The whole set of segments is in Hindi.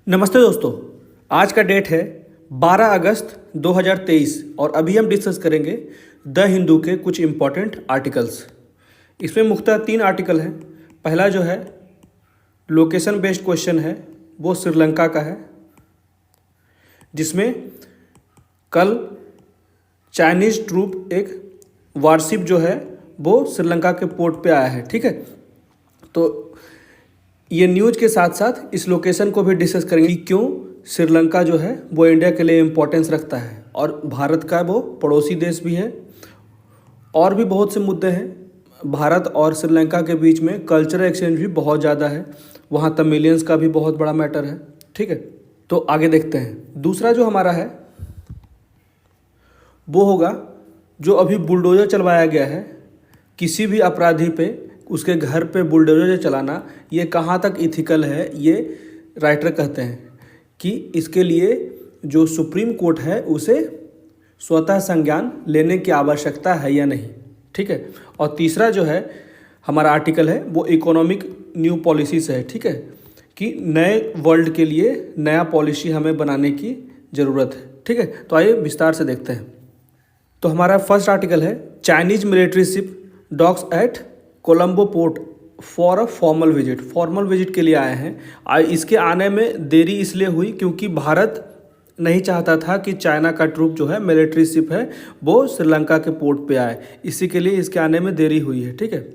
नमस्ते दोस्तों। आज का डेट है 12 अगस्त 2023 और अभी हम डिस्कस करेंगे द हिंदू के कुछ इम्पॉर्टेंट आर्टिकल्स। इसमें मुख्यतः 3 आर्टिकल हैं। पहला जो है लोकेशन बेस्ड क्वेश्चन है, वो श्रीलंका का है, जिसमें कल चाइनीज़ ट्रूप एक वारशिप जो है वो श्रीलंका के पोर्ट पे आया है। ठीक है, तो ये न्यूज़ के साथ साथ इस लोकेशन को भी डिस्कस करेंगे कि क्यों श्रीलंका जो है वो इंडिया के लिए इम्पोर्टेंस रखता है और भारत का वो पड़ोसी देश भी है। और भी बहुत से मुद्दे हैं। भारत और श्रीलंका के बीच में कल्चरल एक्सचेंज भी बहुत ज़्यादा है, वहाँ तमिलियंस का भी बहुत बड़ा मैटर है। ठीक है, तो आगे देखते हैं। दूसरा जो हमारा है वो होगा जो अभी बुलडोजर चलवाया गया है किसी भी अपराधी पे, उसके घर पे बुलडोजर चलाना, ये कहाँ तक इथिकल है, ये राइटर कहते हैं कि इसके लिए जो सुप्रीम कोर्ट है उसे स्वतः संज्ञान लेने की आवश्यकता है या नहीं। ठीक है, और तीसरा जो है हमारा आर्टिकल है वो इकोनॉमिक न्यू पॉलिसीज है। ठीक है, कि नए वर्ल्ड के लिए नया पॉलिसी हमें बनाने की ज़रूरत है। ठीक है, तो आइए विस्तार से देखते हैं। तो हमारा फर्स्ट आर्टिकल है Chinese military ship docks at Colombo port for a formal visit. Formal visit के लिए आए हैं। इसके आने में देरी इसलिए हुई क्योंकि भारत नहीं चाहता था कि चाइना का ट्रूप जो है मिलिट्री शिप है वो श्रीलंका के पोर्ट पे आए, इसी के लिए इसके आने में देरी हुई है। ठीक है,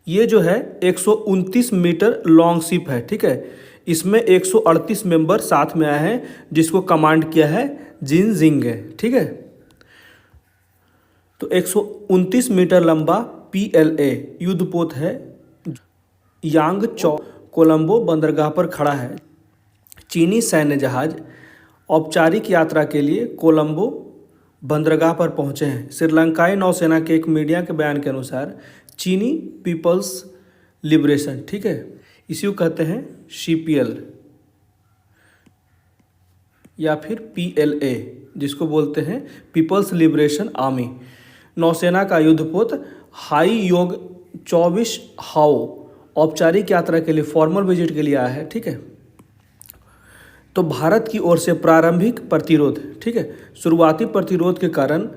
ये जो है 129 मीटर लॉन्ग शिप है। ठीक है, इसमें 138 मेंबर साथ में आए हैं, जिसको कमांड किया है जिन जिंग है। ठीक है, तो 129 मीटर लंबा PLA युद्धपोत है, यांग चौ कोलंबो बंदरगाह पर खड़ा है। चीनी सैन्य जहाज औपचारिक यात्रा के लिए कोलंबो बंदरगाह पर पहुंचे हैं। श्रीलंकाई नौसेना के एक मीडिया के बयान के अनुसार चीनी पीपल्स लिबरेशन, ठीक है, इसी को कहते हैं CPL या फिर PLA, जिसको बोलते हैं पीपल्स लिबरेशन आर्मी, नौसेना का युद्धपोत हाई योग 24 हाओ औपचारिक यात्रा के लिए फॉर्मल विजिट के लिए आया है। ठीक है, तो भारत की ओर से प्रारंभिक प्रतिरोध, ठीक है, शुरुआती प्रतिरोध के कारण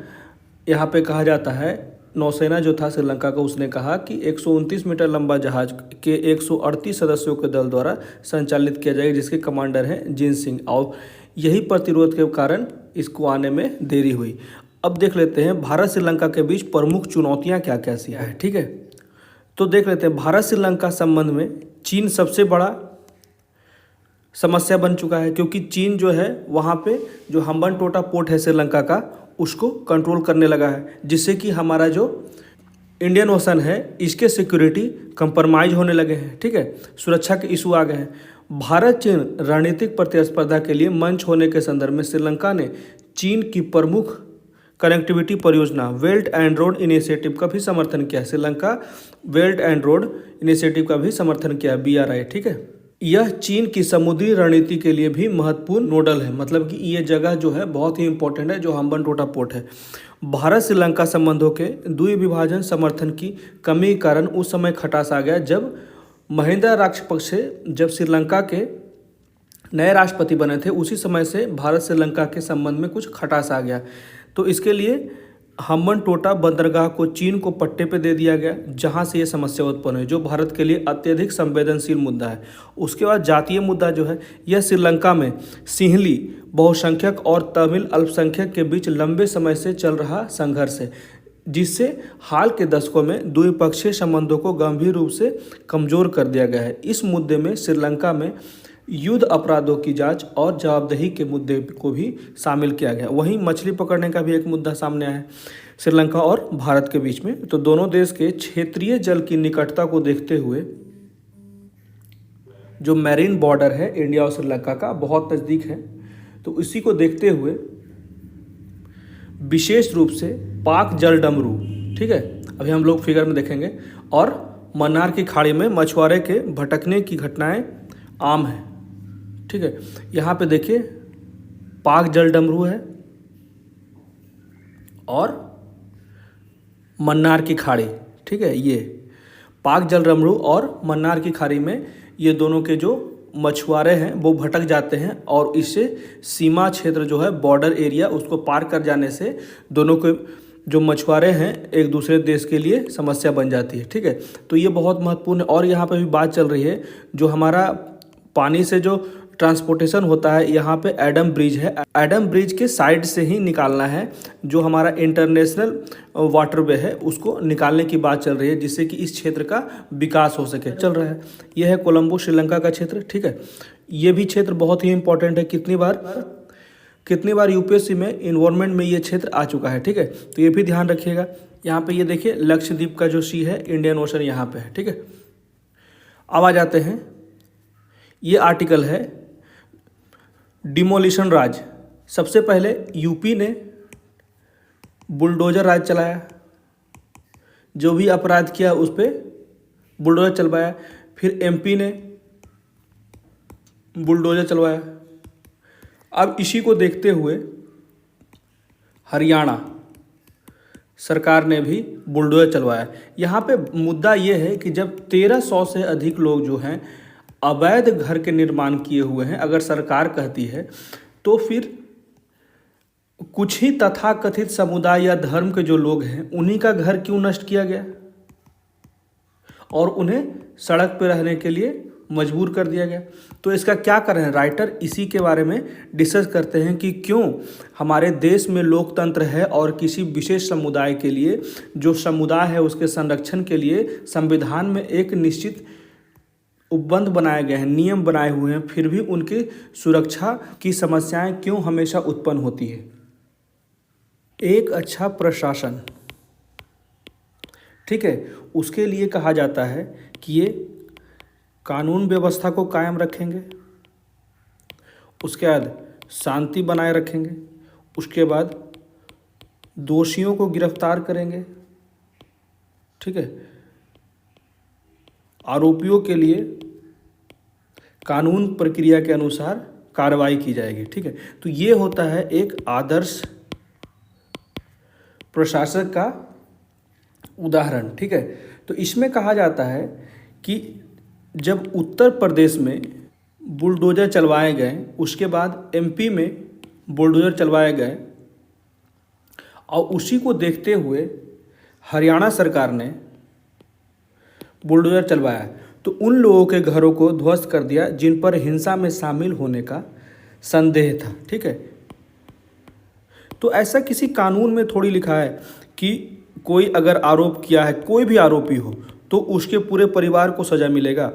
यहाँ पे कहा जाता है नौसेना जो था श्रीलंका का, उसने कहा कि 129 मीटर लंबा जहाज के 138 सदस्यों के दल द्वारा संचालित किया जाएगा, जिसके कमांडर हैं जिन सिंह, और यही प्रतिरोध के कारण इसको आने में देरी हुई। अब देख लेते हैं भारत श्रीलंका के बीच प्रमुख चुनौतियां क्या क्या सी है। ठीक है, तो देख लेते हैं भारत श्रीलंका संबंध में चीन सबसे बड़ा समस्या बन चुका है, क्योंकि चीन जो है वहाँ पे जो हम्बनटोटा पोर्ट है श्रीलंका का उसको कंट्रोल करने लगा है, जिससे कि हमारा जो इंडियन ओशन है इसके सिक्योरिटी कंप्रोमाइज होने लगे हैं। ठीक है, सुरक्षा के इशू आ गए हैं। भारत चीन रणनीतिक प्रतिस्पर्धा के लिए मंच होने के संदर्भ में श्रीलंका ने चीन की प्रमुख कनेक्टिविटी परियोजना बेल्ट एंड रोड इनिशिएटिव का भी समर्थन किया। Sri Lanka belt and road initiative का भी समर्थन किया, BRI। ठीक है, यह चीन की समुद्री रणनीति के लिए भी महत्वपूर्ण नोडल है, मतलब कि ये जगह जो है बहुत ही इंपॉर्टेंट है, जो हम्बनटोटा पोर्ट है। भारत श्रीलंका संबंधों के द्विविभाजन समर्थन की कमी के कारण उस समय खटास आ गया जब महिंदा राजपक्षे जब श्रीलंका के नए राष्ट्रपति बने थे, उसी समय से भारत श्रीलंका के संबंध में कुछ खटास आ गया। तो इसके लिए हम्बनटोटा बंदरगाह को चीन को पट्टे पे दे दिया गया, जहां से ये समस्या उत्पन्न हुई, जो भारत के लिए अत्यधिक संवेदनशील मुद्दा है। उसके बाद जातीय मुद्दा जो है यह श्रीलंका में सिंहली बहुसंख्यक और तमिल अल्पसंख्यक के बीच लंबे समय से चल रहा संघर्ष है, जिससे हाल के दशकों में द्विपक्षीय संबंधों को गंभीर रूप से कमजोर कर दिया गया है। इस मुद्दे में श्रीलंका में युद्ध अपराधों की जांच और जवाबदेही के मुद्दे को भी शामिल किया गया। वहीं मछली पकड़ने का भी एक मुद्दा सामने आया है श्रीलंका और भारत के बीच में। तो दोनों देश के क्षेत्रीय जल की निकटता को देखते हुए जो मैरीन बॉर्डर है इंडिया और श्रीलंका का बहुत नज़दीक है, तो इसी को देखते हुए विशेष रूप से पाक जल डमरू, ठीक है, अभी हम लोग फिगर में देखेंगे, और मन्नार की खाड़ी में मछुआरे के भटकने की घटनाएं आम है। ठीक है, यहाँ पे देखिए पाक जल डमरू है और मन्नार की खाड़ी। ठीक है, ये पाक जल डमरू और मन्नार की खाड़ी में ये दोनों के जो मछुआरे हैं वो भटक जाते हैं और इससे सीमा क्षेत्र जो है बॉर्डर एरिया उसको पार कर जाने से दोनों के जो मछुआरे हैं एक दूसरे देश के लिए समस्या बन जाती है। ठीक है, तो ये बहुत महत्वपूर्ण है। और यहाँ पे भी बात चल रही है जो हमारा पानी से जो ट्रांसपोर्टेशन होता है, यहाँ पे एडम ब्रिज है, एडम ब्रिज के साइड से ही निकालना है जो हमारा इंटरनेशनल वाटरवे है उसको निकालने की बात चल रही है, जिससे कि इस क्षेत्र का विकास हो सके। चल रहा है, यह है कोलंबो श्रीलंका का क्षेत्र। ठीक है, ये भी क्षेत्र बहुत ही इंपॉर्टेंट है। कितनी बार यूपीएससी में इन्वायरमेंट में ये क्षेत्र आ चुका है। ठीक है, तो ये भी ध्यान रखिएगा। यहाँ पे ये देखिए लक्षद्वीप का जो सी है, इंडियन ओशन यहाँ पे है। ठीक है, अब आ जाते हैं, ये आर्टिकल है डिमोलिशन राज। सबसे पहले यूपी ने बुलडोजर राज चलाया, जो भी अपराध किया उस पर बुलडोजर चलवाया। फिर एमपी ने बुलडोजर चलवाया। अब इसी को देखते हुए हरियाणा सरकार ने भी बुलडोजर चलवाया। यहाँ पे मुद्दा ये है कि जब 1300 से अधिक लोग जो हैं अवैध घर के निर्माण किए हुए हैं, अगर सरकार कहती है तो फिर कुछ ही तथाकथित समुदाय या धर्म के जो लोग हैं उन्हीं का घर क्यों नष्ट किया गया और उन्हें सड़क पर रहने के लिए मजबूर कर दिया गया। तो इसका क्या कारण है, राइटर इसी के बारे में डिस्कस करते हैं कि क्यों हमारे देश में लोकतंत्र है और किसी विशेष समुदाय के लिए जो समुदाय है उसके संरक्षण के लिए संविधान में एक निश्चित उपबंध बनाए गए हैं, नियम बनाए हुए हैं, फिर भी उनकी सुरक्षा की समस्याएं क्यों हमेशा उत्पन्न होती है। एक अच्छा प्रशासन, ठीक है, उसके लिए कहा जाता है कि ये कानून व्यवस्था को कायम रखेंगे, उसके बाद शांति बनाए रखेंगे, उसके बाद दोषियों को गिरफ्तार करेंगे। ठीक है, आरोपियों के लिए कानून प्रक्रिया के अनुसार कार्रवाई की जाएगी। ठीक है, तो ये होता है एक आदर्श प्रशासक का उदाहरण। ठीक है, तो इसमें कहा जाता है कि जब उत्तर प्रदेश में बुलडोजर चलवाए गए, उसके बाद एमपी में बुलडोजर चलवाए गए और उसी को देखते हुए हरियाणा सरकार ने बुलडोजर चलवाया, तो उन लोगों के घरों को ध्वस्त कर दिया जिन पर हिंसा में शामिल होने का संदेह था। ठीक है, तो ऐसा किसी कानून में थोड़ी लिखा है कि कोई अगर आरोप किया है, कोई भी आरोपी हो, तो उसके पूरे परिवार को सज़ा मिलेगा,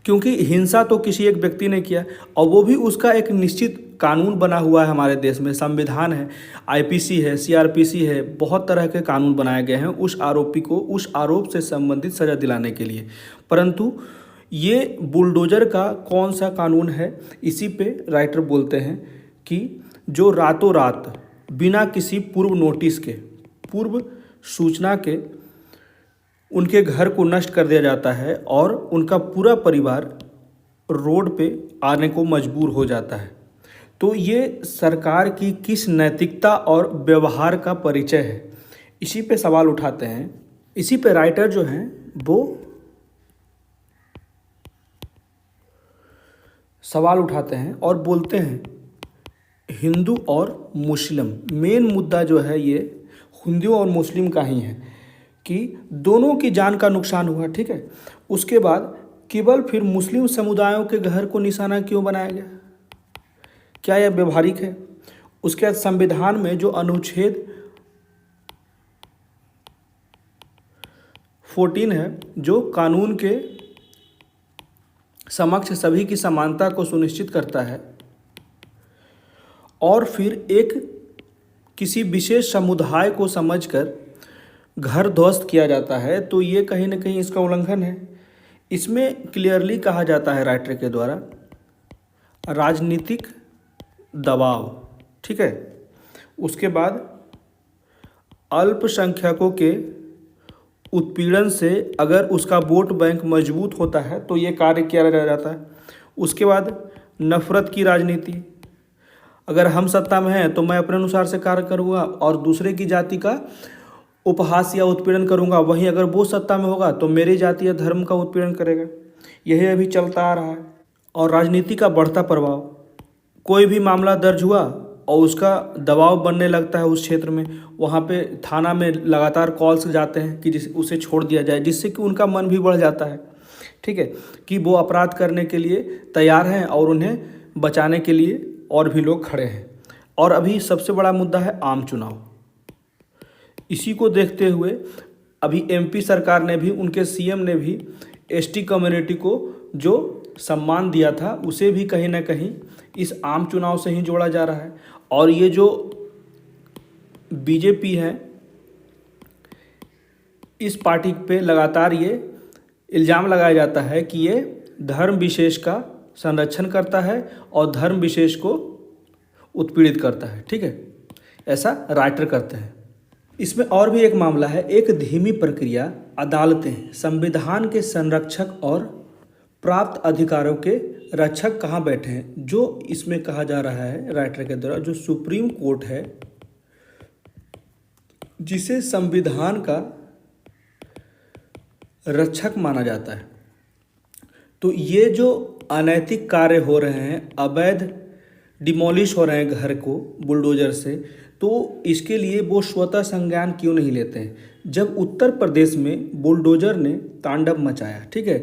क्योंकि हिंसा तो किसी एक व्यक्ति ने किया और वो भी उसका एक निश्चित कानून बना हुआ है। हमारे देश में संविधान है, आईपीसी है, सीआरपीसी है, बहुत तरह के कानून बनाए गए हैं उस आरोपी को उस आरोप से संबंधित सज़ा दिलाने के लिए। परंतु ये बुलडोजर का कौन सा कानून है, इसी पे राइटर बोलते हैं कि जो रातों रात बिना किसी पूर्व नोटिस के, पूर्व सूचना के उनके घर को नष्ट कर दिया जाता है और उनका पूरा परिवार रोड पे आने को मजबूर हो जाता है। तो ये सरकार की किस नैतिकता और व्यवहार का परिचय है, इसी पे सवाल उठाते हैं। इसी पे राइटर जो हैं वो सवाल उठाते हैं और बोलते हैं हिंदू और मुस्लिम, मेन मुद्दा जो है ये हिंदू और मुस्लिम का ही है कि दोनों की जान का नुकसान हुआ। ठीक है, उसके बाद केवल फिर मुस्लिम समुदायों के घर को निशाना क्यों बनाया गया, क्या यह व्यवहारिक है? उसके बाद संविधान में जो अनुच्छेद 14 है, जो कानून के समक्ष सभी की समानता को सुनिश्चित करता है, और फिर एक किसी विशेष समुदाय को समझकर घर ध्वस्त किया जाता है, तो ये कहीं ना कहीं इसका उल्लंघन है। इसमें क्लियरली कहा जाता है राइटर के द्वारा राजनीतिक दबाव। ठीक है, उसके बाद अल्पसंख्यकों के उत्पीड़न से अगर उसका वोट बैंक मजबूत होता है तो ये कार्य किया जाता है। उसके बाद नफरत की राजनीति, अगर हम सत्ता में हैं तो मैं अपने अनुसार से कार्य करूँगा और दूसरे की जाति का उपहास या उत्पीड़न करूँगा, वहीं अगर वो सत्ता में होगा तो मेरी जाति या धर्म का उत्पीड़न करेगा। यही अभी चलता आ रहा है। और राजनीति का बढ़ता प्रभाव, कोई भी मामला दर्ज हुआ और उसका दबाव बनने लगता है उस क्षेत्र में, वहाँ पे थाना में लगातार कॉल्स जाते हैं कि उसे छोड़ दिया जाए, जिससे कि उनका मन भी बढ़ जाता है, ठीक है, कि वो अपराध करने के लिए तैयार हैं और उन्हें बचाने के लिए और भी लोग खड़े हैं। और अभी सबसे बड़ा मुद्दा है आम चुनाव। इसी को देखते हुए अभी एमपी सरकार ने भी, उनके सीएम ने भी एसटी कम्युनिटी को जो सम्मान दिया था उसे भी कहीं ना कहीं इस आम चुनाव से ही जोड़ा जा रहा है। और ये जो बीजेपी है, इस पार्टी पे लगातार ये इल्ज़ाम लगाया जाता है कि ये धर्म विशेष का संरक्षण करता है और धर्म विशेष को उत्पीड़ित करता है, ठीक है, ऐसा राइटर करते हैं। इसमें और भी एक मामला है, एक धीमी प्रक्रिया, अदालतें संविधान के संरक्षक और प्राप्त अधिकारों के रक्षक कहाँ बैठे हैं, जो इसमें कहा जा रहा है राइटर के द्वारा, जो सुप्रीम कोर्ट है जिसे संविधान का रक्षक माना जाता है। तो ये जो अनैतिक कार्य हो रहे हैं, अवैध डिमोलिश हो रहे हैं घर को बुलडोजर से, तो इसके लिए वो स्वतः संज्ञान क्यों नहीं लेते हैं। जब उत्तर प्रदेश में बुलडोजर ने तांडव मचाया, ठीक है,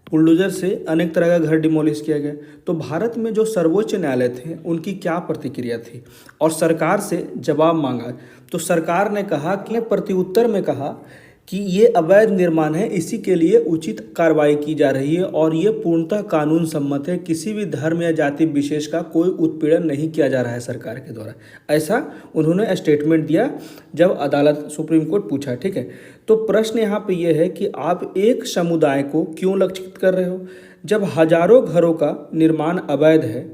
बुलडोजर से अनेक तरह का घर डिमोलिश किया गया, तो भारत में जो सर्वोच्च न्यायालय थे उनकी क्या प्रतिक्रिया थी और सरकार से जवाब मांगा। तो सरकार ने कहा कि प्रत्युत्तर में कहा कि ये अवैध निर्माण है, इसी के लिए उचित कार्रवाई की जा रही है और ये पूर्णतः कानून सम्मत है, किसी भी धर्म या जाति विशेष का कोई उत्पीड़न नहीं किया जा रहा है सरकार के द्वारा। ऐसा उन्होंने स्टेटमेंट दिया जब अदालत सुप्रीम कोर्ट पूछा, ठीक है। तो प्रश्न यहाँ पे ये है कि आप एक समुदाय को क्यों लक्षित कर रहे हो जब हजारों घरों का निर्माण अवैध है,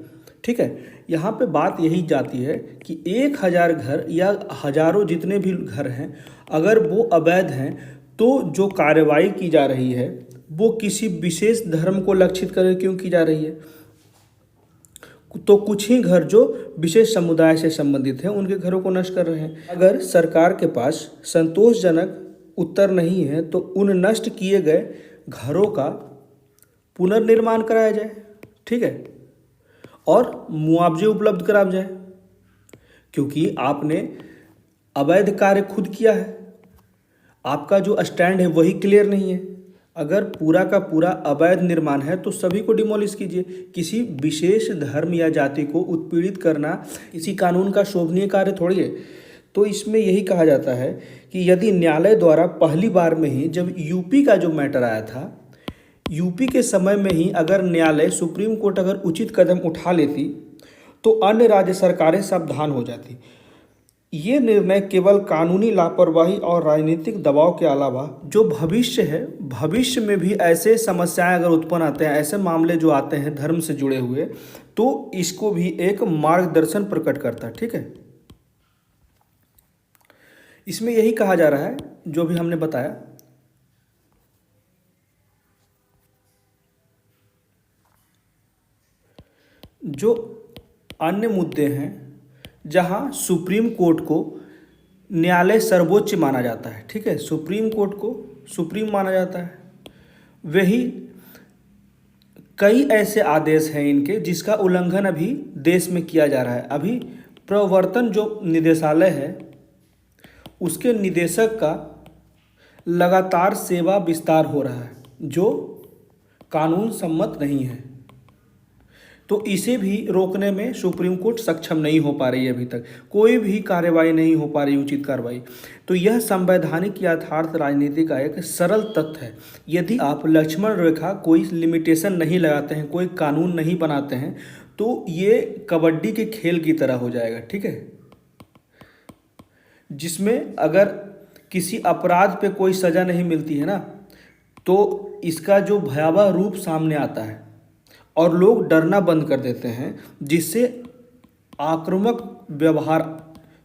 ठीक है। यहाँ पे बात यही जाती है कि 1000 घर या हजारों जितने भी घर हैं, अगर वो अवैध हैं तो जो कार्रवाई की जा रही है वो किसी विशेष धर्म को लक्षित कर क्यों की जा रही है। तो कुछ ही घर जो विशेष समुदाय से संबंधित हैं उनके घरों को नष्ट कर रहे हैं। अगर सरकार के पास संतोषजनक उत्तर नहीं है तो उन नष्ट किए गए घरों का पुनर्निर्माण कराया जाए, ठीक है, और मुआवजे उपलब्ध कराया जाए, क्योंकि आपने अवैध कार्य खुद किया है, आपका जो स्टैंड है वही क्लियर नहीं है। अगर पूरा का पूरा अवैध निर्माण है तो सभी को डिमोलिश कीजिए। किसी विशेष धर्म या जाति को उत्पीड़ित करना किसी कानून का शोभनीय कार्य थोड़ी है। तो इसमें यही कहा जाता है कि यदि न्यायालय द्वारा पहली बार में ही, जब यूपी का जो मैटर आया था, यूपी के समय में ही अगर न्यायालय, सुप्रीम कोर्ट अगर उचित कदम उठा लेती तो अन्य राज्य सरकारें सावधान हो जाती। ये निर्णय केवल कानूनी लापरवाही और राजनीतिक दबाव के अलावा जो भविष्य है, भविष्य में भी ऐसे समस्याएं अगर उत्पन्न आते हैं, ऐसे मामले जो आते हैं धर्म से जुड़े हुए, तो इसको भी एक मार्गदर्शन प्रकट करता है, ठीक है। इसमें यही कहा जा रहा है जो भी हमने बताया। जो अन्य मुद्दे हैं जहां सुप्रीम कोर्ट को न्यायालय सर्वोच्च माना जाता है, ठीक है, सुप्रीम कोर्ट को सुप्रीम माना जाता है, वही कई ऐसे आदेश हैं इनके जिसका उल्लंघन अभी देश में किया जा रहा है। अभी प्रवर्तन जो निदेशालय है उसके निदेशक का लगातार सेवा विस्तार हो रहा है जो कानून सम्मत नहीं है। तो इसे भी रोकने में सुप्रीम कोर्ट सक्षम नहीं हो पा रही है, अभी तक कोई भी कार्रवाई नहीं हो पा रही, उचित कार्रवाई। तो यह संवैधानिक यथार्थ राजनीति का एक सरल तथ्य है। यदि आप लक्ष्मण रेखा कोई लिमिटेशन नहीं लगाते हैं, कोई कानून नहीं बनाते हैं, तो ये कबड्डी के खेल की तरह हो जाएगा, ठीक है, जिसमें अगर किसी अपराध पे कोई सज़ा नहीं मिलती है ना, तो इसका जो भयावह रूप सामने आता है और लोग डरना बंद कर देते हैं, जिससे आक्रामक व्यवहार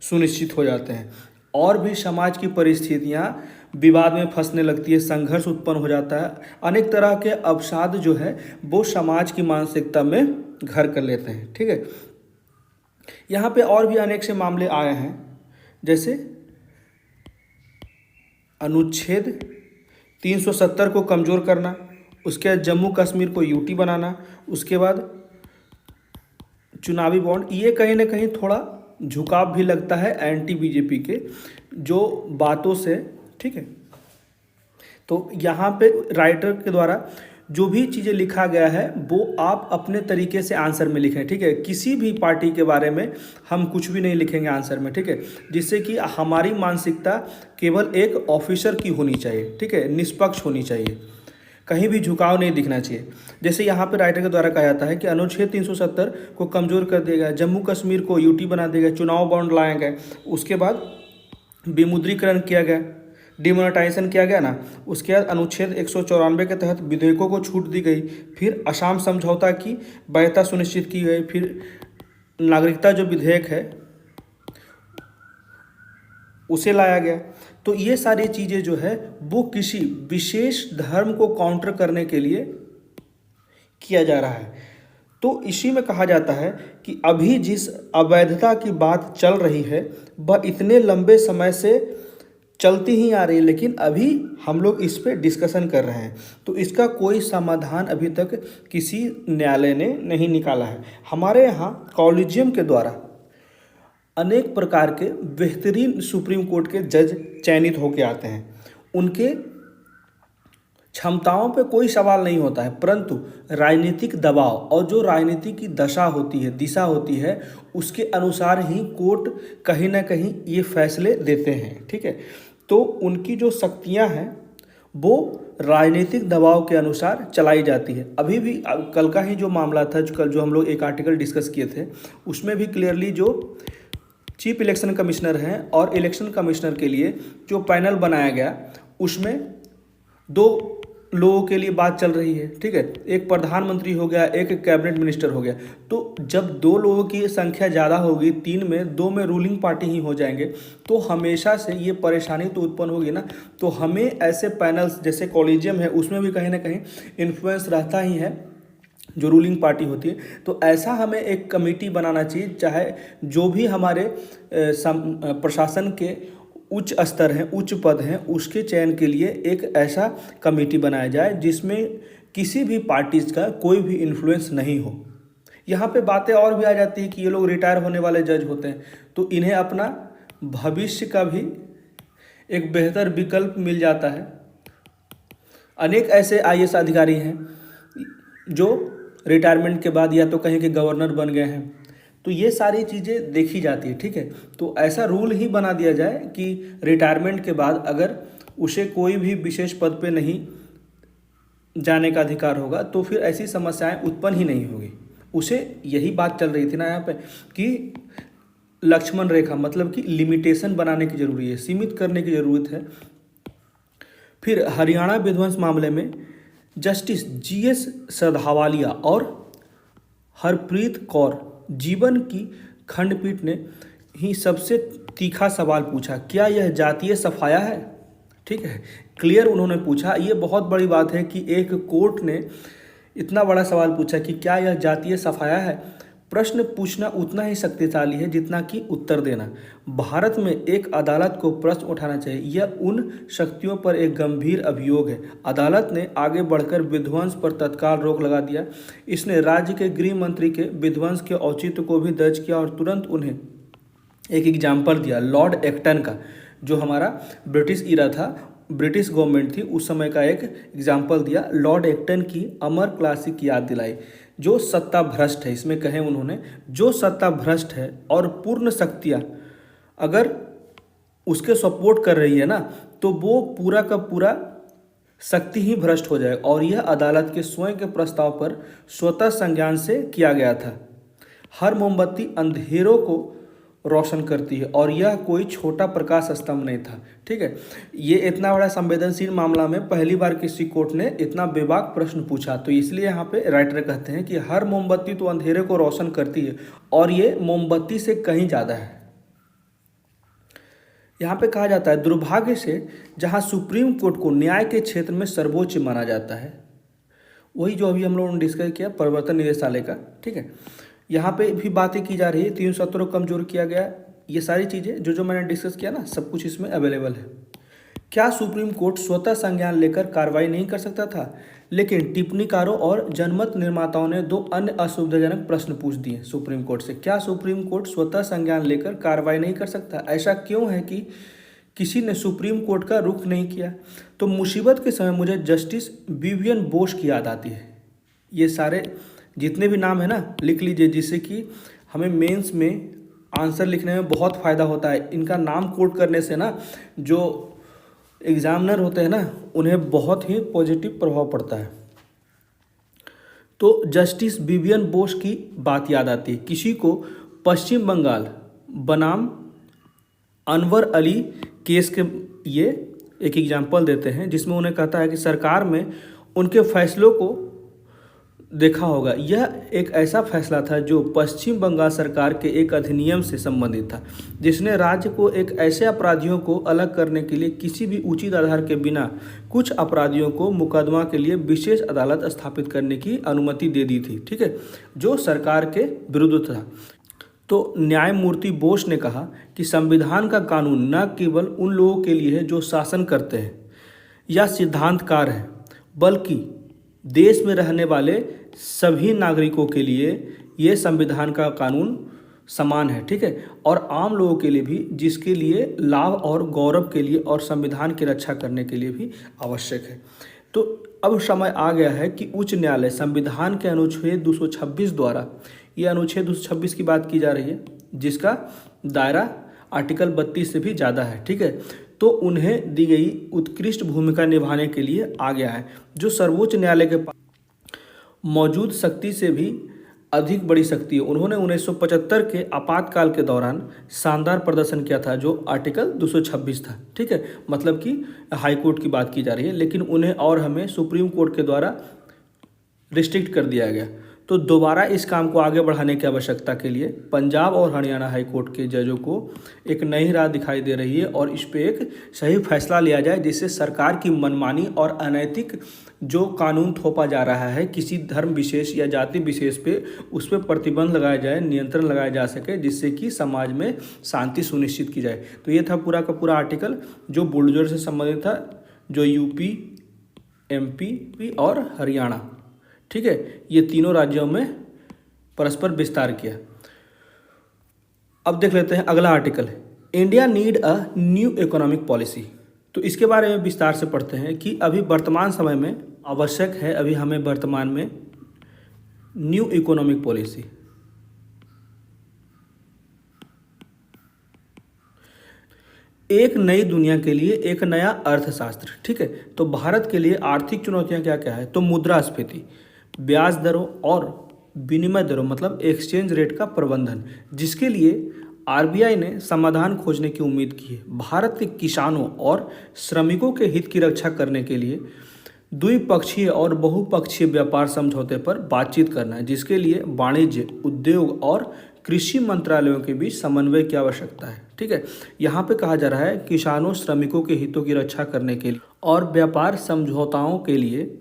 सुनिश्चित हो जाते हैं और भी समाज की परिस्थितियां विवाद में फंसने लगती है, संघर्ष उत्पन्न हो जाता है, अनेक तरह के अवसाद जो है वो समाज की मानसिकता में घर कर लेते हैं, ठीक है। यहाँ पे और भी अनेक से मामले आए हैं, जैसे अनुच्छेद 370 को कमज़ोर करना उसके बाद जम्मू कश्मीर को यूटी बनाना, उसके बाद चुनावी बॉन्ड। ये कहीं ना कहीं थोड़ा झुकाव भी लगता है एंटी बीजेपी के जो बातों से, ठीक है। तो यहाँ पे राइटर के द्वारा जो भी चीज़ें लिखा गया है वो आप अपने तरीके से आंसर में लिखें, ठीक है। किसी भी पार्टी के बारे में हम कुछ भी नहीं लिखेंगे आंसर में, ठीक है, जिससे कि हमारी मानसिकता केवल एक ऑफिसर की होनी चाहिए, ठीक है, निष्पक्ष होनी चाहिए, कहीं भी झुकाव नहीं दिखना चाहिए। जैसे यहाँ पे राइटर के द्वारा कहा जाता है कि अनुच्छेद 370 को कमज़ोर कर दिया गया, जम्मू कश्मीर को यूटी बना दिया गया, चुनाव बॉन्ड लाए गए, उसके बाद विमुद्रीकरण किया गया, डिमोनेटाइजेशन किया गया ना, उसके बाद अनुच्छेद 194 के तहत विधेयकों को छूट दी गई, फिर असम समझौता की वैधता सुनिश्चित की गई, फिर नागरिकता जो विधेयक है उसे लाया गया। तो ये सारी चीज़ें जो है वो किसी विशेष धर्म को काउंटर करने के लिए किया जा रहा है। तो इसी में कहा जाता है कि अभी जिस अवैधता की बात चल रही है वह इतने लंबे समय से चलती ही आ रही है, लेकिन अभी हम लोग इस पे डिस्कशन कर रहे हैं। तो इसका कोई समाधान अभी तक किसी न्यायालय ने नहीं निकाला है। हमारे यहाँ कॉलेजियम के द्वारा अनेक प्रकार के बेहतरीन सुप्रीम कोर्ट के जज चयनित होकर आते हैं, उनके क्षमताओं पे कोई सवाल नहीं होता है, परंतु राजनीतिक दबाव और जो राजनीति की दशा होती है, दिशा होती है, उसके अनुसार ही कोर्ट कहीं ना कहीं ये फैसले देते हैं, ठीक है। तो उनकी जो शक्तियां हैं वो राजनीतिक दबाव के अनुसार चलाई जाती है। अभी भी कल का ही जो मामला था, कल जो हम लोग एक आर्टिकल डिस्कस किए थे, उसमें भी क्लियरली जो चीफ इलेक्शन कमिश्नर हैं और इलेक्शन कमिश्नर के लिए जो पैनल बनाया गया उसमें 2 लोगों के लिए बात चल रही है, ठीक है। एक प्रधानमंत्री हो गया, एक कैबिनेट मिनिस्टर हो गया। तो जब 2 लोगों की संख्या ज़्यादा होगी, 3 में 2 में रूलिंग पार्टी ही हो जाएंगे, तो हमेशा से ये परेशानी तो उत्पन्न होगी ना। तो हमें ऐसे पैनल्स जैसे कॉलेजियम है उसमें भी कहीं ना कहीं इन्फ्लुएंस रहता ही है जो रूलिंग पार्टी होती है। तो ऐसा हमें एक कमेटी बनाना चाहिए, चाहे जो भी हमारे प्रशासन के उच्च स्तर हैं, उच्च पद हैं, उसके चयन के लिए एक ऐसा कमेटी बनाया जाए जिसमें किसी भी पार्टीज का कोई भी इन्फ्लुएंस नहीं हो। यहाँ पे बातें और भी आ जाती है कि ये लोग रिटायर होने वाले जज होते हैं, तो इन्हें अपना भविष्य का भी एक बेहतर विकल्प मिल जाता है। अनेक ऐसे IAS अधिकारी हैं जो रिटायरमेंट के बाद या तो कहीं के गवर्नर बन गए हैं। तो ये सारी चीज़ें देखी जाती है, ठीक है। तो ऐसा रूल ही बना दिया जाए कि रिटायरमेंट के बाद अगर उसे कोई भी विशेष पद पे नहीं जाने का अधिकार होगा तो फिर ऐसी समस्याएं उत्पन्न ही नहीं होगी। उसे यही बात चल रही थी ना यहाँ पे कि लक्ष्मण रेखा मतलब कि लिमिटेशन बनाने की जरूरी है, सीमित करने की ज़रूरत है। फिर हरियाणा विध्वंस मामले में जस्टिस GS सधावालिया और हरप्रीत कौर जीवन की खंडपीठ ने ही सबसे तीखा सवाल पूछा, क्या यह जातीय सफाया है, ठीक है। क्लियर उन्होंने पूछा। ये बहुत बड़ी बात है कि एक कोर्ट ने इतना बड़ा सवाल पूछा कि क्या यह जातीय सफाया है। प्रश्न पूछना उतना ही शक्तिशाली है जितना कि उत्तर देना। भारत में एक अदालत को प्रश्न उठाना चाहिए, यह उन शक्तियों पर एक गंभीर अभियोग है। अदालत ने आगे बढ़कर विध्वंस पर तत्काल रोक लगा दिया। इसने राज्य के गृह मंत्री के विध्वंस के औचित्य को भी दर्ज किया और तुरंत उन्हें एक एग्जाम्पल दिया लॉर्ड एक्टन का, जो हमारा ब्रिटिश ईरा था, ब्रिटिश गवर्नमेंट थी उस समय का, एक एग्जाम्पल दिया। लॉर्ड एक्टन की अमर क्लासिक याद दिलाई, जो सत्ता भ्रष्ट है। इसमें कहें उन्होंने जो सत्ता भ्रष्ट है और पूर्ण शक्तियाँ अगर उसके सपोर्ट कर रही है ना, तो वो पूरा का पूरा शक्ति ही भ्रष्ट हो जाए। और यह अदालत के स्वयं के प्रस्ताव पर स्वतः संज्ञान से किया गया था। हर मोमबत्ती अंधेरों को रोशन करती है और यह कोई छोटा प्रकाश स्तंभ नहीं था, ठीक है। ये इतना बड़ा संवेदनशील मामला में पहली बार किसी कोर्ट ने इतना बेबाक प्रश्न पूछा। तो इसलिए यहाँ पे राइटर कहते हैं कि हर मोमबत्ती तो अंधेरे को रोशन करती है और ये मोमबत्ती से कहीं ज़्यादा है। यहाँ पे कहा जाता है दुर्भाग्य से जहाँ सुप्रीम कोर्ट को न्याय के क्षेत्र में सर्वोच्च माना जाता है, वही जो अभी हम लोगों ने डिस्कस किया प्रवर्तन निदेशालय का, ठीक है, यहाँ पे भी बातें की जा रही है। 370 को कमजोर किया गया। ये सारी चीज़ें जो मैंने डिस्कस किया ना, सब कुछ इसमें अवेलेबल है। क्या सुप्रीम कोर्ट स्वतः संज्ञान लेकर कार्रवाई नहीं कर सकता था? लेकिन टिप्पणीकारों और जनमत निर्माताओं ने दो अन्य असुविधाजनक प्रश्न पूछ दिए सुप्रीम कोर्ट से। क्या सुप्रीम कोर्ट स्वतः संज्ञान लेकर कार्रवाई नहीं कर सकता? ऐसा क्यों है कि किसी ने सुप्रीम कोर्ट का रुख नहीं किया? तो मुसीबत के समय मुझे जस्टिस विवियन बोस की याद आती है। ये सारे जितने भी नाम है ना, लिख लीजिए, जिससे कि हमें मेंस में आंसर लिखने में बहुत फ़ायदा होता है। इनका नाम कोट करने से ना जो एग्जामिनर होते हैं ना, उन्हें बहुत ही पॉजिटिव प्रभाव पड़ता है। तो जस्टिस विवियन बोस की बात याद आती है। किसी को पश्चिम बंगाल बनाम अनवर अली केस के ये एक एग्जाम्पल देते हैं, जिसमें उन्हें कहता है कि सरकार में उनके फैसलों को देखा होगा। यह एक ऐसा फैसला था जो पश्चिम बंगाल सरकार के एक अधिनियम से संबंधित था, जिसने राज्य को एक ऐसे अपराधियों को अलग करने के लिए किसी भी उचित आधार के बिना कुछ अपराधियों को मुकदमा के लिए विशेष अदालत स्थापित करने की अनुमति दे दी थी, ठीक है, जो सरकार के विरुद्ध था। तो न्यायमूर्ति बोस ने कहा कि संविधान का कानून न केवल उन लोगों के लिए है जो शासन करते हैं या सिद्धांतकार हैं, बल्कि देश में रहने वाले सभी नागरिकों के लिए ये संविधान का कानून समान है, ठीक है, और आम लोगों के लिए भी, जिसके लिए लाभ और गौरव के लिए और संविधान की रक्षा करने के लिए भी आवश्यक है। तो अब समय आ गया है कि उच्च न्यायालय संविधान के अनुच्छेद 226 द्वारा, ये अनुच्छेद 226 की बात की जा रही है, जिसका दायरा आर्टिकल 32 से भी ज़्यादा है, ठीक है, तो उन्हें दी गई उत्कृष्ट भूमिका निभाने के लिए आ गया है, जो सर्वोच्च न्यायालय के पास मौजूद शक्ति से भी अधिक बड़ी शक्ति है। उन्होंने 1975 के आपातकाल के दौरान शानदार प्रदर्शन किया था, जो आर्टिकल 226 था, ठीक है, मतलब कि हाई कोर्ट की बात की जा रही है, लेकिन उन्हें और हमें सुप्रीम कोर्ट के द्वारा रिस्ट्रिक्ट कर दिया गया। तो दोबारा इस काम को आगे बढ़ाने की आवश्यकता के लिए पंजाब और हरियाणा हाई कोर्ट के जजों को एक नई राह दिखाई दे रही है, और इस पर एक सही फैसला लिया जाए, जिससे सरकार की मनमानी और अनैतिक जो कानून थोपा जा रहा है किसी धर्म विशेष या जाति विशेष पे, उस पर प्रतिबंध लगाया जाए, नियंत्रण लगाया जा सके, जिससे कि समाज में शांति सुनिश्चित की जाए। तो ये था पूरा का पूरा आर्टिकल जो बुलडोजर से संबंधित था, जो यूपी, एमपी और हरियाणा, ठीक है, ये तीनों राज्यों में परस्पर विस्तार किया। अब देख लेते हैं अगला article, India need a new economic policy. तो इसके बारे में विस्तार से पढ़ते हैं कि अभी वर्तमान समय में आवश्यक है, अभी हमें वर्तमान में न्यू इकोनॉमिक पॉलिसी। एक नई दुनिया के लिए एक नया अर्थशास्त्र, ठीक है। तो भारत के लिए आर्थिक चुनौतियां क्या क्या है? तो मुद्रास्फीति, ब्याज दरों और विनिमय दरों मतलब एक्सचेंज रेट का प्रबंधन, जिसके लिए आरबीआई ने समाधान खोजने की उम्मीद की है। भारत के किसानों और श्रमिकों के हित की रक्षा करने के लिए द्विपक्षीय और बहुपक्षीय व्यापार समझौते पर बातचीत करना है, जिसके लिए वाणिज्य, उद्योग और कृषि मंत्रालयों के बीच समन्वय की आवश्यकता है, ठीक है। यहाँ पे कहा जा रहा है किसानों, श्रमिकों के हितों की रक्षा करने के लिए और व्यापार समझौताओं के लिए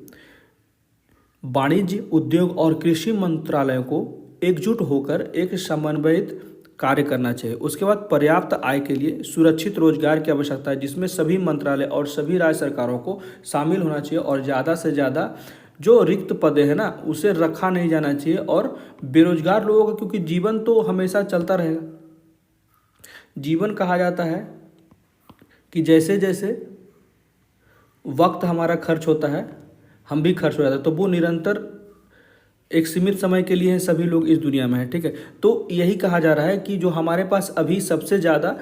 वाणिज्य, उद्योग और कृषि मंत्रालयों को एकजुट होकर एक समन्वयित कार्य करना चाहिए। उसके बाद पर्याप्त आय के लिए सुरक्षित रोजगार की आवश्यकता है, जिसमें सभी मंत्रालय और सभी राज्य सरकारों को शामिल होना चाहिए, और ज़्यादा से ज़्यादा जो रिक्त पदे हैं ना उसे रखा नहीं जाना चाहिए, और बेरोजगार लोगों का, क्योंकि जीवन तो हमेशा चलता रहेगा। जीवन कहा जाता है कि जैसे जैसे वक्त हमारा खर्च होता है हम भी खर्च हो जाते हैं, तो वो निरंतर एक सीमित समय के लिए हैं, सभी लोग इस दुनिया में हैं, ठीक है। तो यही कहा जा रहा है कि जो हमारे पास अभी सबसे ज़्यादा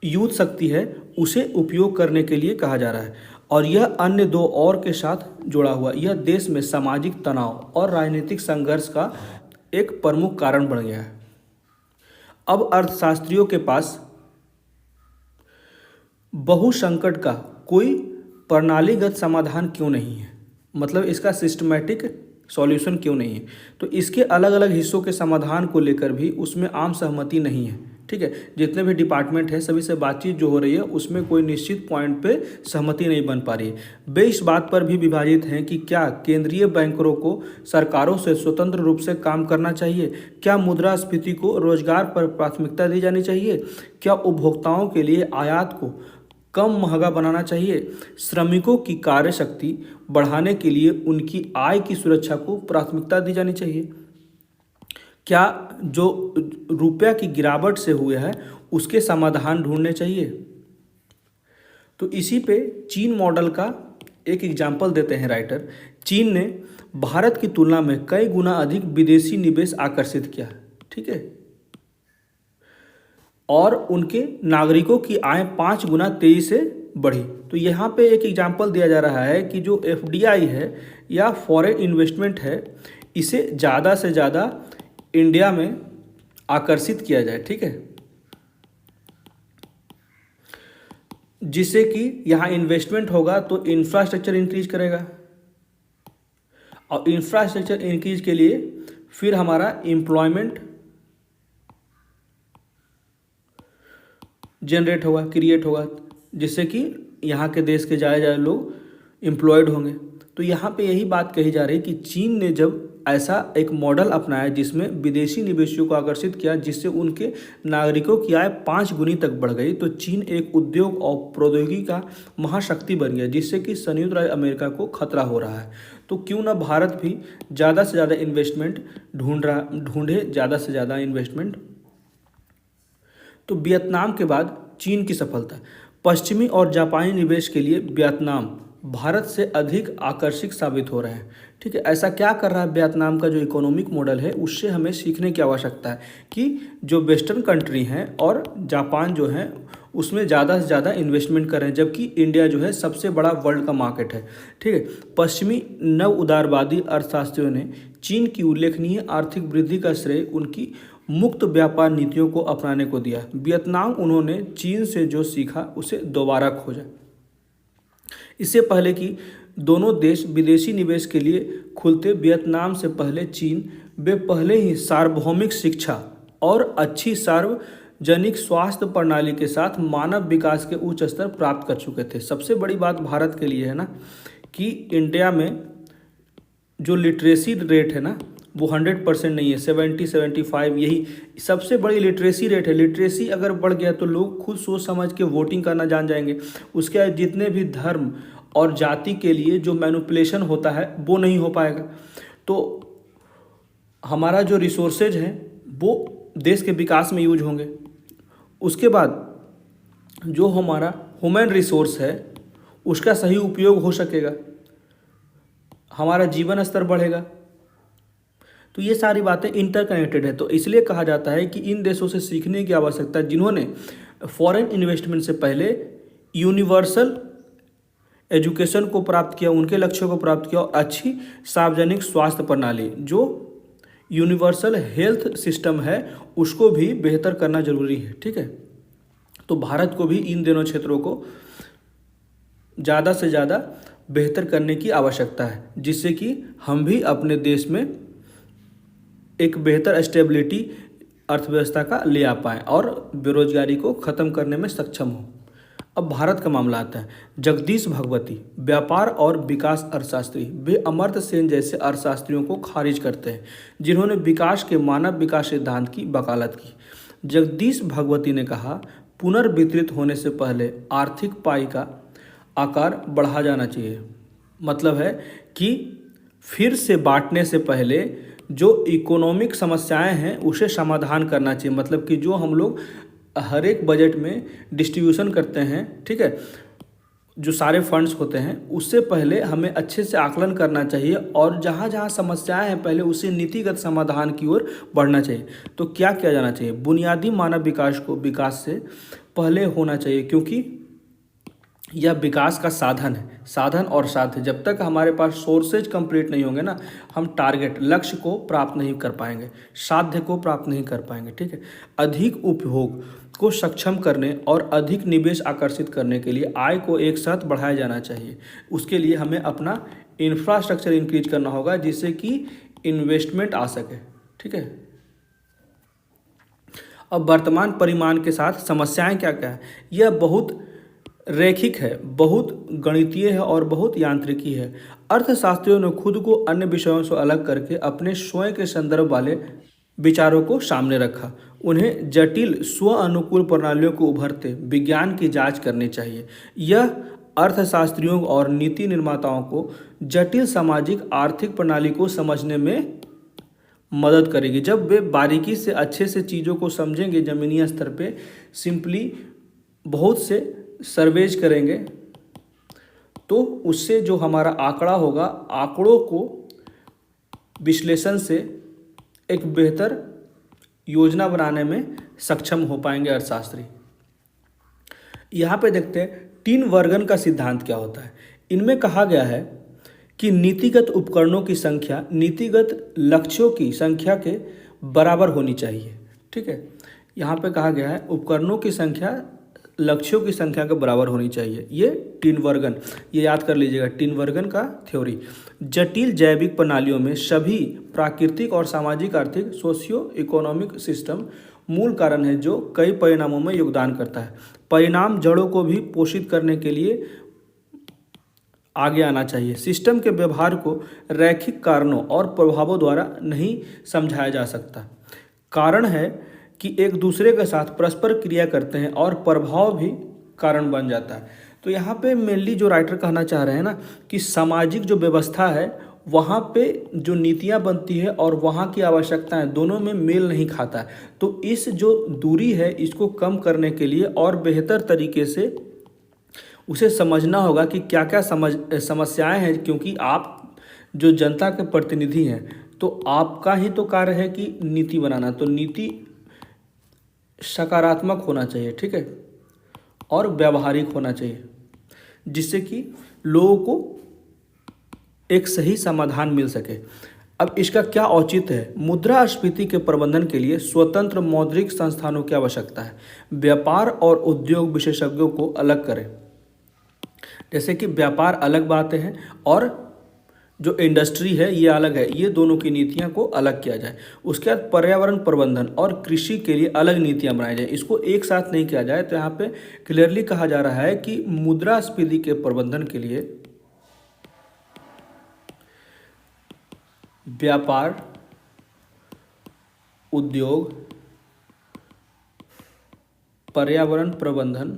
यूथ शक्ति है उसे उपयोग करने के लिए कहा जा रहा है, और यह अन्य दो और के साथ जुड़ा हुआ, यह देश में सामाजिक तनाव और राजनीतिक संघर्ष का एक प्रमुख कारण बन गया है। अब अर्थशास्त्रियों के पास बहुसंकट का कोई प्रणालीगत समाधान क्यों नहीं है, मतलब इसका सिस्टमैटिक सॉल्यूशन क्यों नहीं है। तो इसके अलग अलग हिस्सों के समाधान को लेकर भी उसमें आम सहमति नहीं है, ठीक है। जितने भी डिपार्टमेंट है सभी से बातचीत जो हो रही है उसमें कोई निश्चित पॉइंट पे सहमति नहीं बन पा रही है। वे इस बात पर भी विभाजित हैं कि क्या केंद्रीय बैंकरों को सरकारों से स्वतंत्र रूप से काम करना चाहिए, क्या मुद्रास्फीति को रोजगार पर प्राथमिकता दी जानी चाहिए, क्या उपभोक्ताओं के लिए आयात को कम महंगा बनाना चाहिए। श्रमिकों की कार्यशक्ति बढ़ाने के लिए उनकी आय की सुरक्षा को प्राथमिकता दी जानी चाहिए। क्या जो रुपया की गिरावट से हुए है उसके समाधान ढूंढने चाहिए। तो इसी पे चीन मॉडल का एक एग्जाम्पल देते हैं राइटर। चीन ने भारत की तुलना में कई गुना अधिक विदेशी निवेश आकर्षित किया, ठीक है, और उनके नागरिकों की आय 5 गुना तेजी से बढ़ी। तो यहाँ पे एक एग्जाम्पल दिया जा रहा है कि जो एफडीआई है या फॉरेन इन्वेस्टमेंट है, इसे ज़्यादा से ज़्यादा इंडिया में आकर्षित किया जाए, ठीक है, जिससे कि यहाँ इन्वेस्टमेंट होगा तो इंफ्रास्ट्रक्चर इंक्रीज करेगा, और इंफ्रास्ट्रक्चर इंक्रीज के लिए फिर हमारा एम्प्लॉयमेंट जनरेट होगा, क्रिएट होगा, जिससे कि यहाँ के देश के ज़्यादा लोग एम्प्लॉयड होंगे। तो यहाँ पे यही बात कही जा रही है कि चीन ने जब ऐसा एक मॉडल अपनाया जिसमें विदेशी निवेशियों को आकर्षित किया, जिससे उनके नागरिकों की आय 5 गुनी तक बढ़ गई, तो चीन एक उद्योग और प्रौद्योगिकी का महाशक्ति बन गया, जिससे कि संयुक्त राज्य अमेरिका को खतरा हो रहा है। तो क्यों ना भारत भी ज़्यादा से ज़्यादा इन्वेस्टमेंट ढूंढे ज़्यादा से ज़्यादा इन्वेस्टमेंट। तो वियतनाम के बाद चीन की सफलता। पश्चिमी और जापानी निवेश के लिए वियतनाम भारत से अधिक आकर्षक साबित हो रहे हैं, ठीक है। ऐसा क्या कर रहा है वियतनाम का जो इकोनॉमिक मॉडल है, उससे हमें सीखने की आवश्यकता है कि जो वेस्टर्न कंट्री हैं और जापान जो है उसमें ज़्यादा से ज़्यादा इन्वेस्टमेंट करें, जबकि इंडिया जो है सबसे बड़ा वर्ल्ड का मार्केट है, ठीक है। पश्चिमी नव उदारवादी अर्थशास्त्रियों ने चीन की उल्लेखनीय आर्थिक वृद्धि का श्रेय उनकी मुक्त व्यापार नीतियों को अपनाने को दिया। वियतनाम उन्होंने चीन से जो सीखा उसे दोबारा खोजा। इससे पहले कि दोनों देश विदेशी निवेश के लिए खुलते वियतनाम से पहले चीन वे पहले ही सार्वभौमिक शिक्षा और अच्छी सार्वजनिक स्वास्थ्य प्रणाली के साथ मानव विकास के उच्च स्तर प्राप्त कर चुके थे। सबसे बड़ी बात भारत के लिए है ना कि इंडिया में जो लिटरेसी रेट है ना वो 100% नहीं है, 70-75 यही सबसे बड़ी लिटरेसी रेट है। लिटरेसी अगर बढ़ गया तो लोग खुद सोच समझ के वोटिंग करना जान जाएंगे। उसके बाद जितने भी धर्म और जाति के लिए जो मैनिपुलेशन होता है वो नहीं हो पाएगा। तो हमारा जो रिसोर्सेज हैं वो देश के विकास में यूज होंगे। उसके बाद जो हमारा ह्यूमन रिसोर्स है उसका सही उपयोग हो सकेगा, हमारा जीवन स्तर बढ़ेगा। तो ये सारी बातें इंटरकनेक्टेड है। तो इसलिए कहा जाता है कि इन देशों से सीखने की आवश्यकता है जिन्होंने फॉरेन इन्वेस्टमेंट से पहले यूनिवर्सल एजुकेशन को प्राप्त किया, उनके लक्ष्यों को प्राप्त किया, और अच्छी सार्वजनिक स्वास्थ्य प्रणाली जो यूनिवर्सल हेल्थ सिस्टम है उसको भी बेहतर करना जरूरी है, ठीक है। तो भारत को भी इन दोनों क्षेत्रों को ज़्यादा से ज़्यादा बेहतर करने की आवश्यकता है, जिससे कि हम भी अपने देश में एक बेहतर स्टेबिलिटी अर्थव्यवस्था का ले आ पाएँ और बेरोजगारी को ख़त्म करने में सक्षम हो। अब भारत का मामला आता है। जगदीश भगवती व्यापार और विकास अर्थशास्त्री, वे अमर्त्य सेन जैसे अर्थशास्त्रियों को खारिज करते हैं जिन्होंने विकास के मानव विकास सिद्धांत की वकालत की। जगदीश भगवती ने कहा, पुनर्वितरित होने से पहले आर्थिक पाई का आकार बढ़ा जाना चाहिए। मतलब है कि फिर से बांटने से पहले जो इकोनॉमिक समस्याएं हैं उसे समाधान करना चाहिए। मतलब कि जो हम लोग हर एक बजट में डिस्ट्रीब्यूशन करते हैं, ठीक है, जो सारे फंड्स होते हैं उससे पहले हमें अच्छे से आकलन करना चाहिए और जहाँ जहाँ समस्याएं हैं पहले उसे नीतिगत समाधान की ओर बढ़ना चाहिए। तो क्या किया जाना चाहिए? बुनियादी मानव विकास को विकास से पहले होना चाहिए, क्योंकि यह विकास का साधन है, साधन और साध्य। जब तक हमारे पास सोर्सेज कंप्लीट नहीं होंगे ना, हम टारगेट लक्ष्य को प्राप्त नहीं कर पाएंगे, साध्य को प्राप्त नहीं कर पाएंगे, ठीक है। अधिक उपभोग को सक्षम करने और अधिक निवेश आकर्षित करने के लिए आय को एक साथ बढ़ाया जाना चाहिए। उसके लिए हमें अपना इंफ्रास्ट्रक्चर इंक्रीज करना होगा जिससे कि इन्वेस्टमेंट आ सके, ठीक है। अब वर्तमान परिमाण के साथ समस्याएं क्या क्या है? यह बहुत रैखिक है, बहुत गणितीय है और बहुत यांत्रिकी है। अर्थशास्त्रियों ने खुद को अन्य विषयों से अलग करके अपने स्वयं के संदर्भ वाले विचारों को सामने रखा। उन्हें जटिल स्व अनुकूल प्रणालियों को उभरते विज्ञान की जांच करनी चाहिए। यह अर्थशास्त्रियों और नीति निर्माताओं को जटिल सामाजिक आर्थिक प्रणाली को समझने में मदद करेगी। जब वे बारीकी से अच्छे से चीज़ों को समझेंगे, ज़मीनी स्तर पे सिंपली बहुत से सर्वेज करेंगे, तो उससे जो हमारा आंकड़ा होगा, आंकड़ों को विश्लेषण से एक बेहतर योजना बनाने में सक्षम हो पाएंगे अर्थशास्त्री। यहाँ पे देखते हैं तीन वर्गन का सिद्धांत क्या होता है। इनमें कहा गया है कि नीतिगत उपकरणों की संख्या नीतिगत लक्ष्यों की संख्या के बराबर होनी चाहिए। ठीक है, यहाँ पे कहा गया है उपकरणों की संख्या लक्ष्यों की संख्या के बराबर होनी चाहिए। ये टिनवर्गन, ये याद कर लीजिएगा, टिनवर्गन का थ्योरी। जटिल जैविक प्रणालियों में सभी प्राकृतिक और सामाजिक आर्थिक सोशियो इकोनॉमिक सिस्टम मूल कारण है जो कई परिणामों में योगदान करता है। परिणाम जड़ों को भी पोषित करने के लिए आगे आना चाहिए। सिस्टम के व्यवहार को रैखिक कारणों और प्रभावों द्वारा नहीं समझाया जा सकता। कारण है कि एक दूसरे के साथ परस्पर क्रिया करते हैं और प्रभाव भी कारण बन जाता है। तो यहाँ पे मेनली जो राइटर कहना चाह रहे हैं ना कि सामाजिक जो व्यवस्था है वहाँ पे जो नीतियाँ बनती है और वहाँ की आवश्यकताएं दोनों में मेल नहीं खाता है। तो इस जो दूरी है इसको कम करने के लिए और बेहतर तरीके से उसे समझना होगा कि क्या क्या समस्याएं हैं, क्योंकि आप जो जनता के प्रतिनिधि हैं तो आपका ही तो कार्य है कि नीति बनाना। तो नीति सकारात्मक होना चाहिए, ठीक है, और व्यावहारिक होना चाहिए, जिससे कि लोगों को एक सही समाधान मिल सके। अब इसका क्या औचित्य है? मुद्रास्फीति के प्रबंधन के लिए स्वतंत्र मौद्रिक संस्थानों की आवश्यकता है। व्यापार और उद्योग विशेषज्ञों को अलग करें। जैसे कि व्यापार अलग बातें हैं और जो इंडस्ट्री है ये अलग है, ये दोनों की नीतियां को अलग किया जाए। उसके बाद पर्यावरण प्रबंधन और कृषि के लिए अलग नीतियां बनाई जाए, इसको एक साथ नहीं किया जाए। तो यहाँ पे क्लियरली कहा जा रहा है कि मुद्रास्फीति के प्रबंधन के लिए व्यापार, उद्योग, पर्यावरण प्रबंधन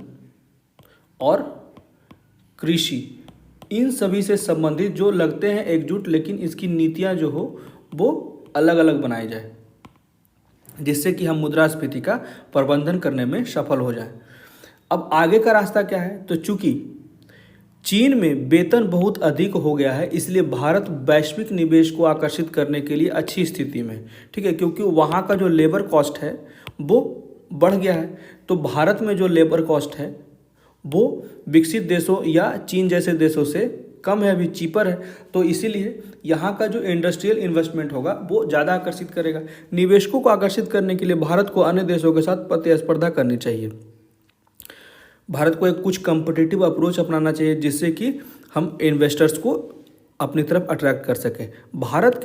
और कृषि, इन सभी से संबंधित जो लगते हैं एकजुट, लेकिन इसकी नीतियां जो हो वो अलग अलग बनाई जाए, जिससे कि हम मुद्रास्फीति का प्रबंधन करने में सफल हो जाए। अब आगे का रास्ता क्या है? तो चूंकि चीन में वेतन बहुत अधिक हो गया है, इसलिए भारत वैश्विक निवेश को आकर्षित करने के लिए अच्छी स्थिति में, ठीक है, क्योंकि वहाँ का जो लेबर कॉस्ट है वो बढ़ गया है। तो भारत में जो लेबर कॉस्ट है वो विकसित देशों या चीन जैसे देशों से कम है, अभी चीपर है। तो इसीलिए यहाँ का जो इंडस्ट्रियल इन्वेस्टमेंट होगा वो ज़्यादा आकर्षित करेगा। निवेशकों को आकर्षित करने के लिए भारत को अन्य देशों के साथ प्रतिस्पर्धा करनी चाहिए। भारत को एक कुछ कम्पिटिटिव अप्रोच अपनाना चाहिए, जिससे कि हम इन्वेस्टर्स को अपनी तरफ अट्रैक्ट कर सकें। भारत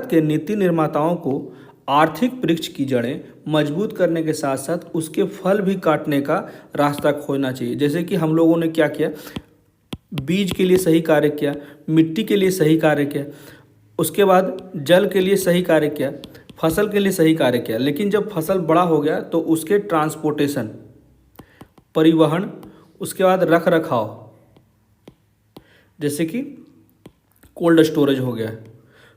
के नीति निर्माताओं को आर्थिक वृक्ष की जड़ें मजबूत करने के साथ साथ उसके फल भी काटने का रास्ता खोजना चाहिए। जैसे कि हम लोगों ने क्या किया, बीज के लिए सही कार्य किया, मिट्टी के लिए सही कार्य किया, उसके बाद जल के लिए सही कार्य किया, फसल के लिए सही कार्य किया, लेकिन जब फसल बड़ा हो गया तो उसके ट्रांसपोर्टेशन, परिवहन, उसके बाद रख रखाव, जैसे कि कोल्ड स्टोरेज हो गया।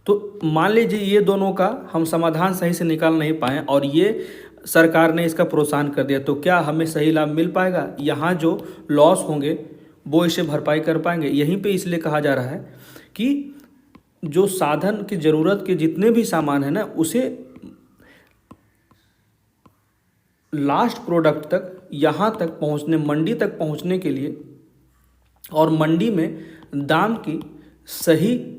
तो मान लीजिए ये दोनों का हम समाधान सही से निकाल नहीं पाए और ये सरकार ने इसका प्रोत्साहन कर दिया, तो क्या हमें सही लाभ मिल पाएगा? यहाँ जो लॉस होंगे वो इसे भरपाई कर पाएंगे? यहीं पे इसलिए कहा जा रहा है कि जो साधन की ज़रूरत के जितने भी सामान है ना, उसे लास्ट प्रोडक्ट तक, यहाँ तक पहुँचने, मंडी तक पहुँचने के लिए और मंडी में दाम की सही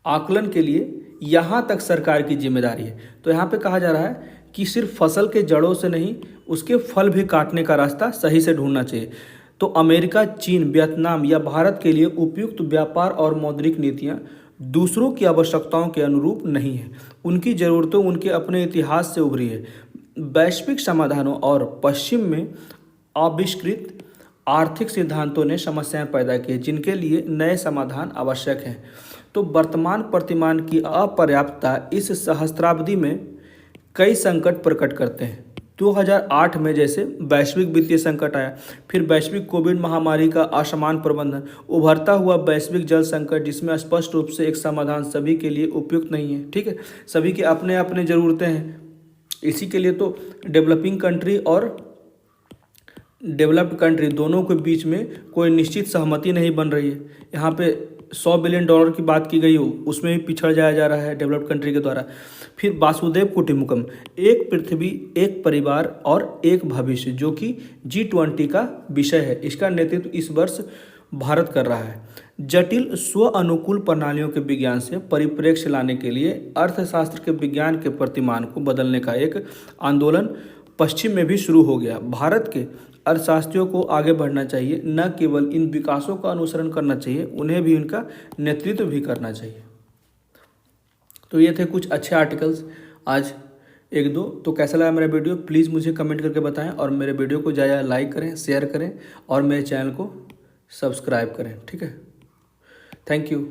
आकलन के लिए यहाँ तक सरकार की जिम्मेदारी है। तो यहाँ पे कहा जा रहा है कि सिर्फ फसल के जड़ों से नहीं, उसके फल भी काटने का रास्ता सही से ढूंढना चाहिए। तो अमेरिका, चीन, वियतनाम या भारत के लिए उपयुक्त व्यापार और मौद्रिक नीतियाँ दूसरों की आवश्यकताओं के अनुरूप नहीं है। उनकी ज़रूरतों उनके अपने इतिहास से उभरी है। वैश्विक समाधानों और पश्चिम में आविष्कृत आर्थिक सिद्धांतों ने समस्याएं पैदा की, जिनके लिए नए समाधान आवश्यक हैं। तो वर्तमान प्रतिमान की अपर्याप्तता इस सहस्त्राब्दी में कई संकट प्रकट करते हैं। 2008 में जैसे वैश्विक वित्तीय संकट आया, फिर वैश्विक कोविड महामारी का असमान प्रबंधन, उभरता हुआ वैश्विक जल संकट जिसमें स्पष्ट रूप से एक समाधान सभी के लिए उपयुक्त नहीं है। ठीक है, सभी के अपने अपने ज़रूरतें हैं। इसी के लिए तो डेवलपिंग कंट्री और डेवलप्ड कंट्री दोनों के बीच में कोई निश्चित सहमति नहीं बन रही है। यहाँ पे $100 बिलियन की बात की गई हो, उसमें भी पिछड़ जाया जा रहा है डेवलप्ड कंट्री के द्वारा। फिर वासुदेव कुटुंबकम, एक पृथ्वी एक परिवार और एक भविष्य, जो कि G20 का विषय है। इसका नेतृत्व इस वर्ष भारत कर रहा है। जटिल स्व अनुकूल प्रणालियों के विज्ञान से परिप्रेक्ष्य लाने के लिए अर्थशास्त्र के विज्ञान के प्रतिमान को बदलने का एक आंदोलन पश्चिम में भी शुरू हो गया। भारत के अर्थशास्त्रियों को आगे बढ़ना चाहिए, न केवल इन विकासों का अनुसरण करना चाहिए, उन्हें भी इनका नेतृत्व भी करना चाहिए। तो ये थे कुछ अच्छे आर्टिकल्स आज एक दो। तो कैसा लगा मेरा वीडियो प्लीज़ मुझे कमेंट करके बताएं, और मेरे वीडियो को ज़्यादा लाइक करें, शेयर करें और मेरे चैनल को सब्सक्राइब करें। ठीक है, थैंक यू।